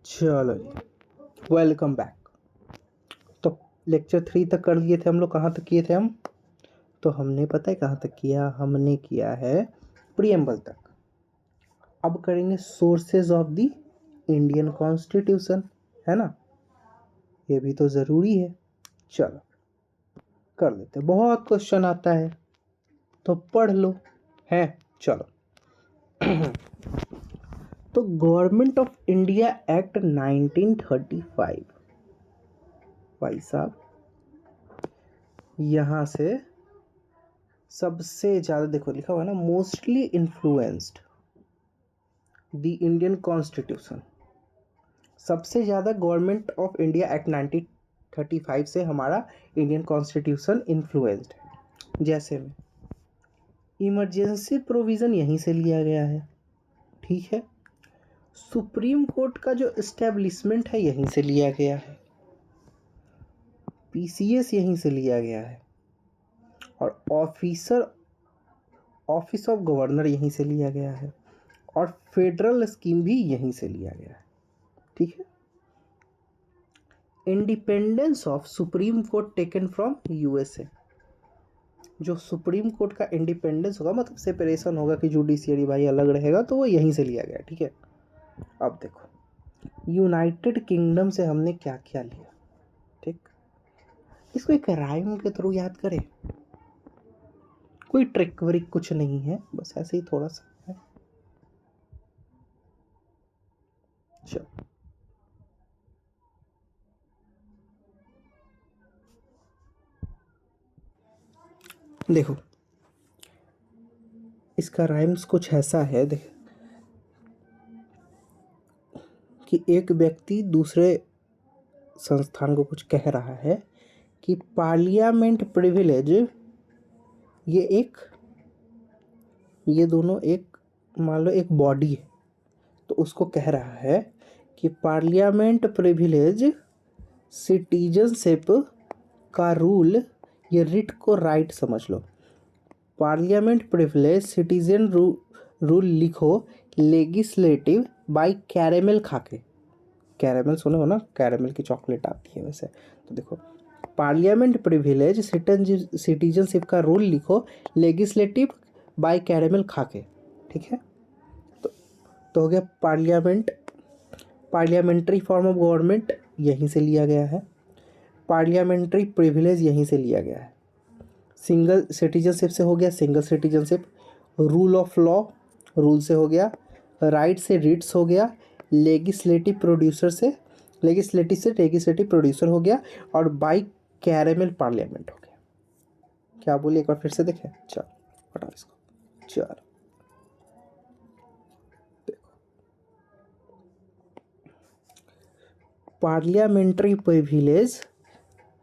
चलो जी, welcome back. तो lecture 3 तक कर लिए थे हम लोग। कहाँ तक किए थे हम? तो हमने पता है कहाँ तक किया? हमने किया है प्रीएम्बल तक। अब करेंगे sources of the Indian constitution, है ना? ये भी तो ज़रूरी है। चलो कर लेते। बहुत क्वेश्चन आता है तो पढ़ लो, है? चलो तो गवर्नमेंट ऑफ इंडिया एक्ट 1935, भाई साहब यहाँ से सबसे ज़्यादा देखो लिखा हुआ है ना, mostly influenced the Indian constitution. सबसे ज़्यादा गवर्नमेंट ऑफ इंडिया एक्ट 1935 से हमारा इंडियन कॉन्स्टिट्यूशन इन्फ्लुएंस्ड है। जैसे में इमरजेंसी प्रोविज़न यहीं से लिया गया है, ठीक है। सुप्रीम कोर्ट का जो इस्टेब्लिशमेंट है यहीं से लिया गया है, पीसीएस यहीं से लिया गया है, और ऑफिस ऑफ गवर्नर यहीं से लिया गया है, और फेडरल स्कीम भी यहीं से लिया गया है, ठीक है। Independence of supreme court taken from USA. जो सुप्रीम कोर्ट का इंडिपेंडेंस होगा, मतलब सेपरेशन होगा कि जुडिशियरी भाई अलग रहेगा, तो वो यहीं से लिया गया, ठीक है। अब देखो यूनाइटेड किंगडम से हमने क्या क्या लिया, ठीक। इसको एक राइम के थ्रू याद करें, कोई ट्रिक वरिक कुछ नहीं है, बस ऐसे ही थोड़ा सा है। चलो देखो इसका राइम्स कुछ ऐसा है, देख कि एक व्यक्ति दूसरे संस्थान को कुछ कह रहा है कि पार्लियामेंट प्रिविलेज, ये दोनों एक, मान लो एक बॉडी है, तो उसको कह रहा है कि पार्लियामेंट प्रिविलेज सिटीजनशिप का रूल, ये रिट को राइट समझ लो। पार्लियामेंट प्रिविलेज सिटीजन रूल लिखो लेगिस्लेटिव बाय कैरेमल खाके। कैरेमल सुने हो ना, कैरेमल की चॉकलेट आती है वैसे। तो देखो पार्लियामेंट प्रिविलेज सिटीजनशिप का रूल लिखो लेगिस्लेटिव बाय कैरेमल खाके, ठीक है। तो हो गया पार्लियामेंट्री फॉर्म ऑफ गवर्नमेंट यहीं से लिया गया है, पार्लियामेंट्री प्रिविलेज यहीं से लिया गया है, सिंगल सिटीजनशिप से हो गया single citizenship, rule of law rule से हो गया, राइट से रिट्स हो गया, लेगिस्लेटिव प्रोड्यूसर हो गया, और बाई कैरेमल पार्लियामेंट हो गया। क्या बोलिए एक बार फिर से देखें। चलो हटाओ इसको। चलो पार्लियामेंट्री प्रिविलेज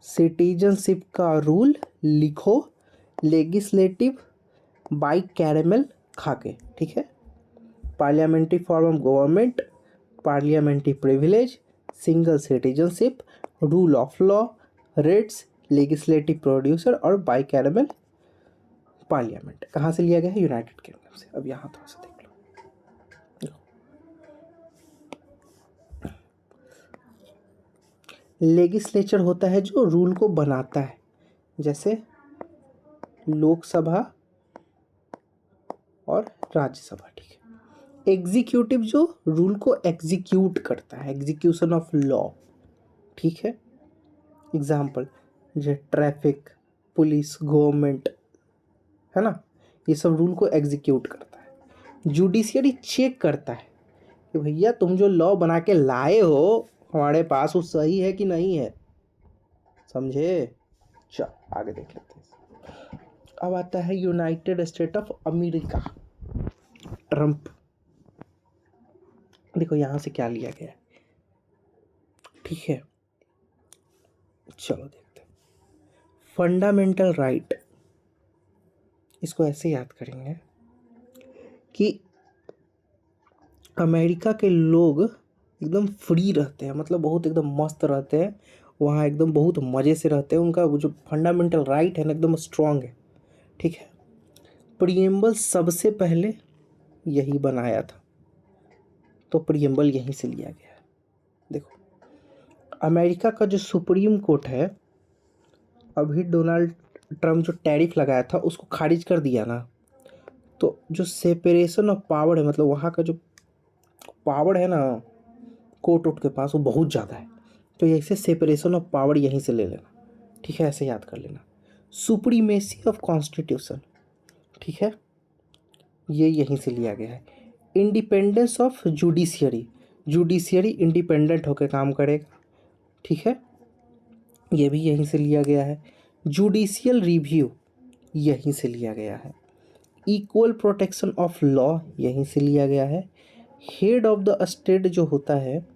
सिटीजनशिप का रूल लिखो लेगिस्लेटिव बाई कैरेमल खाके, ठीक है। Parliamentary form of government, parliamentary privilege, single citizenship, rule of law, rates, legislative producer और बाई कैरेमल पार्लियामेंट। कहाँ से लिया गया है? यूनाइटेड किंगडम से। अब यहाँ थोड़ा सा देख लो। लेगिस्लेचर होता है जो रूल को बनाता है, जैसे लोकसभा और राज्यसभा, ठीक है। एग्जीक्यूटिव जो रूल को एग्जीक्यूट करता है, एग्जीक्यूशन ऑफ लॉ, ठीक है। एग्जाम्पल जैसे ट्रैफिक, पुलिस, गवर्नमेंट, है ना, ये सब रूल को एग्जीक्यूट करता है। जुडिशियरी चेक करता है कि भैया तुम जो लॉ बना के लाए हो हमारे पास, वो सही है कि नहीं है, समझे। चल आगे देख लेते हैं। अब आता है United state of America, Trump. देखो यहाँ से क्या लिया गया है, ठीक है। चलो देखते हैं। फंडामेंटल राइट, इसको ऐसे याद करेंगे कि अमेरिका के लोग एकदम फ्री रहते हैं, मतलब बहुत एकदम मस्त रहते हैं वहाँ, एकदम बहुत मज़े से रहते हैं। उनका वो जो फंडामेंटल राइट है ना, एकदम स्ट्रांग है, ठीक है। प्रीएम्बल सबसे पहले यही बनाया था, तो प्रीएम्बल यहीं से लिया गया है। देखो, अमेरिका का जो सुप्रीम कोर्ट है, अभी डोनाल्ड ट्रम्प जो टैरिफ लगाया था उसको खारिज कर दिया ना, तो जो सेपरेशन ऑफ पावर है, मतलब वहाँ का जो पावर है ना कोर्ट वोट के पास, वो बहुत ज़्यादा है। तो ऐसे सेपरेशन ऑफ पावर यहीं से ले लेना, ठीक है, ऐसे याद कर लेना। सुप्रीमेसी ऑफ कॉन्स्टिट्यूशन, ठीक है, ये यहीं से लिया गया है। Independence of judiciary, judiciary independent होकर काम करेगा, ठीक है, ये भी यहीं से लिया गया है। जुडिशियल रिव्यू यहीं से लिया गया है। इक्वल प्रोटेक्शन ऑफ लॉ यहीं से लिया गया है। हेड ऑफ द स्टेट जो होता है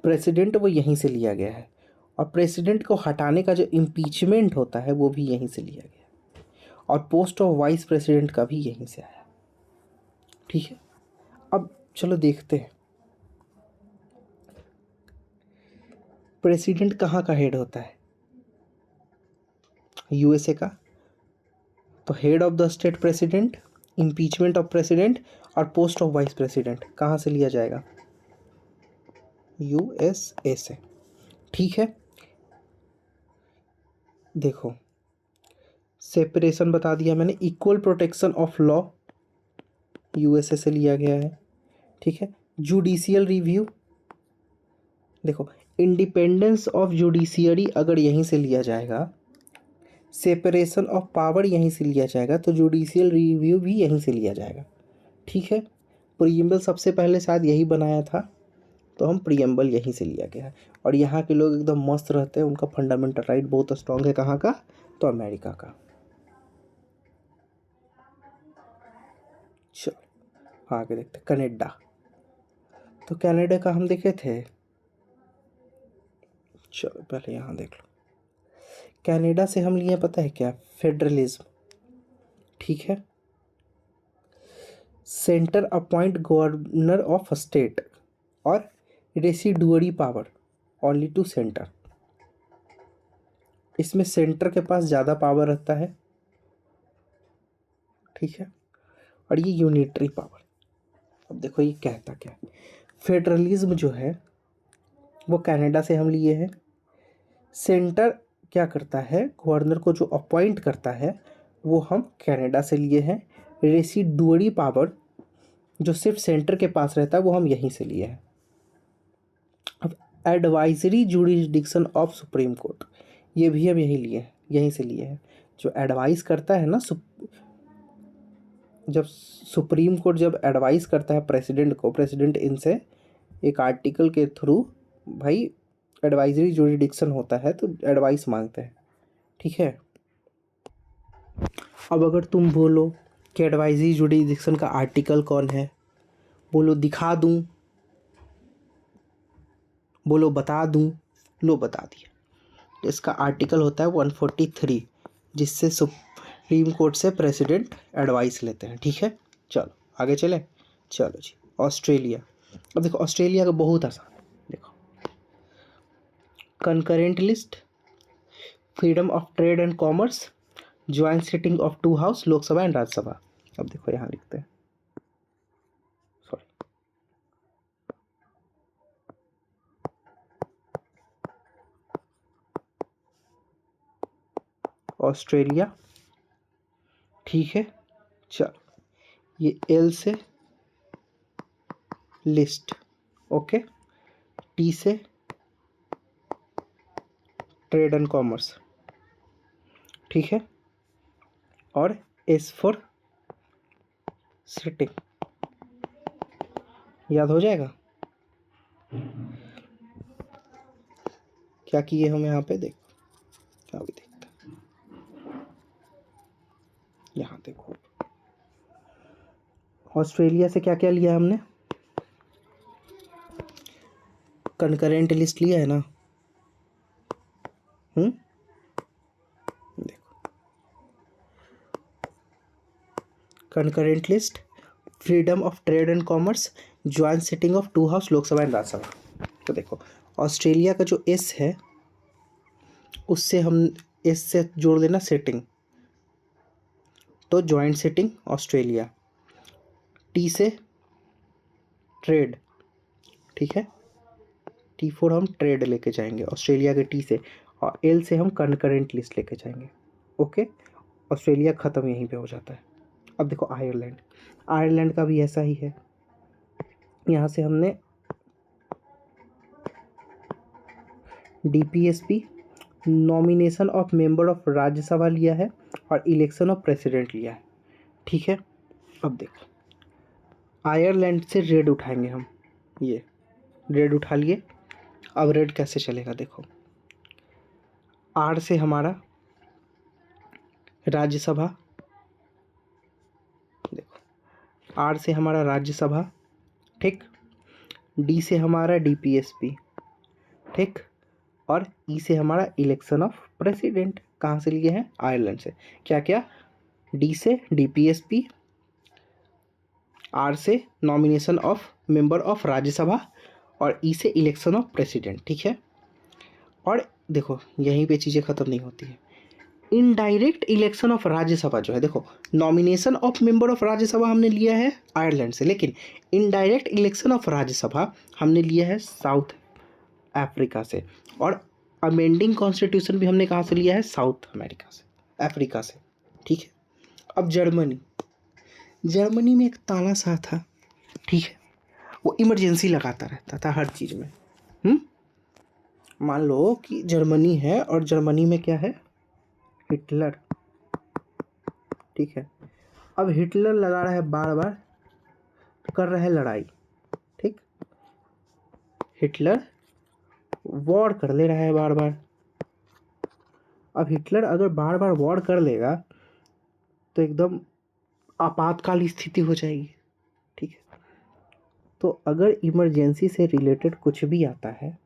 प्रेसिडेंट, वो यहीं से लिया गया है। और प्रेसिडेंट को हटाने का जो इम्पीचमेंट होता है वो भी यहीं से लिया गया है। और पोस्ट ऑफ वाइस प्रेसिडेंट का भी यहीं से आया, ठीक है। अब चलो देखते हैं प्रेसिडेंट कहाँ का हेड होता है, यूएसए का। तो head of the state president, impeachment of president और पोस्ट ऑफ वाइस प्रेसिडेंट कहाँ से लिया जाएगा, यूएसए से, ठीक है। देखो, सेपरेशन बता दिया मैंने, equal protection of law USA से लिया गया है, ठीक है। जुडिशियल रिव्यू, देखो, इंडिपेंडेंस ऑफ जुडिशियरी अगर यहीं से लिया जाएगा, सेपरेशन ऑफ पावर यहीं से लिया जाएगा, तो जुडिशियल रिव्यू भी यहीं से लिया जाएगा, ठीक है। प्रीएम्बल सबसे पहले शायद यही बनाया था, तो हम प्रीएम्बल यहीं से लिया गया है। और यहाँ के लोग एकदम मस्त रहते हैं, उनका फंडामेंटल राइट बहुत स्ट्रांग है। कहाँ का, तो अमेरिका का। चलो आगे देखते, कनाडा। तो कनाडा का हम देखे थे, चलो पहले यहाँ देख लो। कनाडा से हम लिए पता है क्या, फेडरलिज्म, ठीक है। Centre appoint governor of state और residuary power only to centre. इसमें सेंटर के पास ज़्यादा पावर रहता है, ठीक है, और ये यूनिटरी पावर। अब देखो ये कहता क्या है, फेडरलिज्म जो है वो कनाडा से हम लिए हैं। सेंटर क्या करता है, गवर्नर को जो अपॉइंट करता है वो हम कनाडा से लिए हैं। रेसिडुअरी पावर जो सिर्फ सेंटर के पास रहता है वो हम यहीं से लिए हैं। अब advisory jurisdiction of supreme court, ये भी हम यहीं से लिए हैं। जो एडवाइस करता है ना, जब सुप्रीम कोर्ट जब एडवाइस करता है प्रेसिडेंट को, प्रेसिडेंट इनसे एक आर्टिकल के थ्रू भाई एडवाइजरी जुरिडिक्शन होता है, तो एडवाइस मांगते हैं, ठीक है। अब अगर तुम बोलो कि एडवाइजरी जुरिडिक्शन का आर्टिकल कौन है, बोलो दिखा दूं, बोलो बता दूं, लो बता दिया। इसका आर्टिकल होता है 143, जिससे सुप्रीम कोर्ट से प्रेसिडेंट एडवाइस लेते हैं, ठीक है। चलो आगे चले, चलो जी। ऑस्ट्रेलिया। अब देखो ऑस्ट्रेलिया का बहुत आसान है, देखो, concurrent list, freedom of trade and commerce, joint sitting of two house, Lok Sabha and Rajya Sabha. अब देखो यहाँ लिखते हैं, सॉरी, ऑस्ट्रेलिया, ठीक है। चलो ये एल से लिस्ट, ओके, टी से ट्रेड एंड कॉमर्स, ठीक है, और एस फॉर सिटिंग, याद हो जाएगा। क्या किए हम यहाँ पे, देखो अभी देखते हैं, यहाँ देखो ऑस्ट्रेलिया से क्या क्या लिया हमने, कंकरेंट लिस्ट लिया है ना, देखो concurrent list, freedom of trade and commerce, joint sitting of two house, Lok Sabha and Rajya Sabha. तो देखो ऑस्ट्रेलिया का जो एस है उससे हम एस से जोड़ देना सिटिंग, तो ज्वाइंट सिटिंग ऑस्ट्रेलिया। टी से ट्रेड, ठीक है, T4 हम ट्रेड लेके जाएंगे ऑस्ट्रेलिया के T से, और L से हम कंकरेंट लिस्ट लेके जाएंगे। ओके, ऑस्ट्रेलिया ख़त्म यहीं पे हो जाता है। अब देखो आयरलैंड का भी ऐसा ही है। यहाँ से हमने DPSP nomination of member of Rajya Sabha लिया है और इलेक्शन ऑफ प्रेसिडेंट लिया है। ठीक है, अब देखो आयरलैंड से रेड उठाएंगे हम, ये रेड उठा लिए। अब रेड कैसे चलेगा, देखो R से हमारा राज्यसभा, देखो R से हमारा राज्यसभा, ठीक, D से हमारा DPSP, ठीक, और E से हमारा इलेक्शन ऑफ प्रेसिडेंट। कहाँ से लिए हैं, आयरलैंड से। क्या क्या, D से DPSP, R से nomination of member of Rajya Sabha और E से इलेक्शन ऑफ प्रेसिडेंट। ठीक है, और देखो यहीं पे चीज़ें ख़त्म नहीं होती है। इनडायरेक्ट इलेक्शन ऑफ राज्यसभा जो है, देखो nomination of member of Rajya Sabha हमने लिया है आयरलैंड से, लेकिन इनडायरेक्ट इलेक्शन ऑफ राज्यसभा हमने लिया है साउथ अफ्रीका से, और अमेंडिंग कॉन्स्टिट्यूशन भी हमने कहाँ से लिया है, साउथ अमेरिका से, अफ्रीका से। ठीक है, अब जर्मनी में एक तानाशाह था, ठीक है, वो इमरजेंसी लगाता रहता था हर चीज़ में। मान लो कि जर्मनी है और जर्मनी में क्या है, हिटलर। ठीक है, अब हिटलर लगा रहा है बार बार, कर रहा है लड़ाई। ठीक, हिटलर वॉर कर ले रहा है बार बार। अब हिटलर अगर बार बार वॉर कर लेगा तो एकदम आपातकाल स्थिति हो जाएगी। ठीक है, तो अगर इमरजेंसी से रिलेटेड कुछ भी आता है,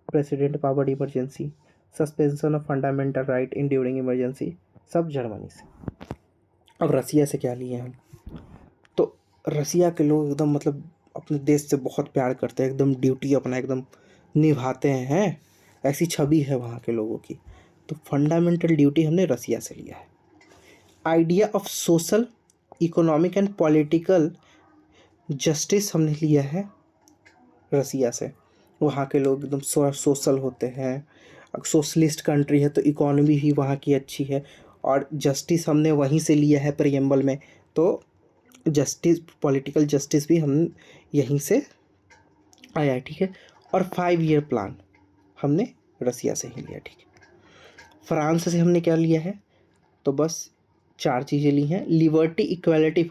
president power emergency, suspension of fundamental right in during emergency, सब जर्मनी से। अब रसिया से क्या लिए हम, तो रसिया के लोग एकदम मतलब अपने देश से बहुत प्यार करते हैं, एकदम ड्यूटी अपना एकदम निभाते हैं, ऐसी छवि है वहाँ के लोगों की। तो फंडामेंटल ड्यूटी हमने रसिया से लिया है। Idea of social, economic and political justice हमने लिया है रसिया से। वहाँ के लोग एकदम सोशल होते हैं, सोशलिस्ट कंट्री है तो इकोनॉमी भी वहाँ की अच्छी है, और जस्टिस हमने वहीं से लिया है प्रियम्बल में, तो जस्टिस, पॉलिटिकल जस्टिस भी हम यहीं से आया है। ठीक है, और 5 ईयर प्लान हमने रसिया से ही लिया। ठीक है, फ्रांस से हमने क्या लिया है, तो बस 4 चीज़ें ली हैं, लिबर्टी, इक्वालिटी,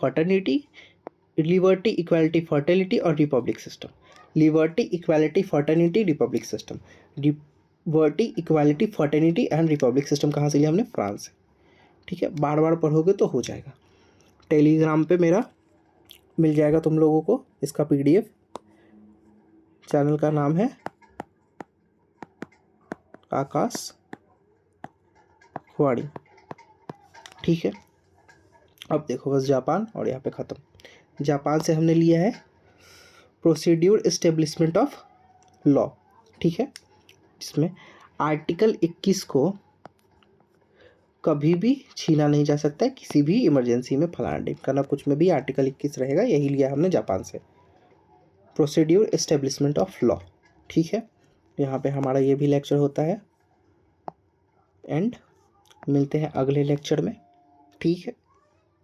फर्टिलिटी और Republic system. Liberty, equality, fraternity, Republic system. Liberty, equality, fraternity and Republic system कहाँ से लिया हमने, फ्रांस से। ठीक है, बार बार पढ़ोगे तो हो जाएगा। टेलीग्राम पे मेरा मिल जाएगा तुम लोगों को इसका PDF। चैनल का नाम है आकाश वाणी। ठीक है, अब देखो बस जापान, और यहाँ पे ख़त्म। जापान से हमने लिया है प्रोसीड्यूर एस्टेब्लिशमेंट ऑफ लॉ। ठीक है, जिसमें आर्टिकल 21 को कभी भी छीना नहीं जा सकता है, किसी भी इमरजेंसी में फलाना ढिमकाना कुछ में भी आर्टिकल 21 रहेगा, यही लिया हमने जापान से, प्रोसीड्यूर एस्टेब्लिशमेंट ऑफ लॉ। ठीक है, यहाँ पे हमारा ये भी लेक्चर होता है एंड मिलते हैं अगले लेक्चर में। ठीक है,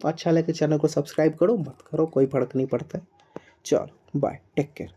अच्छा लगे चैनल को सब्सक्राइब करो, मत करो कोई फर्क नहीं पड़ता है। चलो बाय, टेक केयर।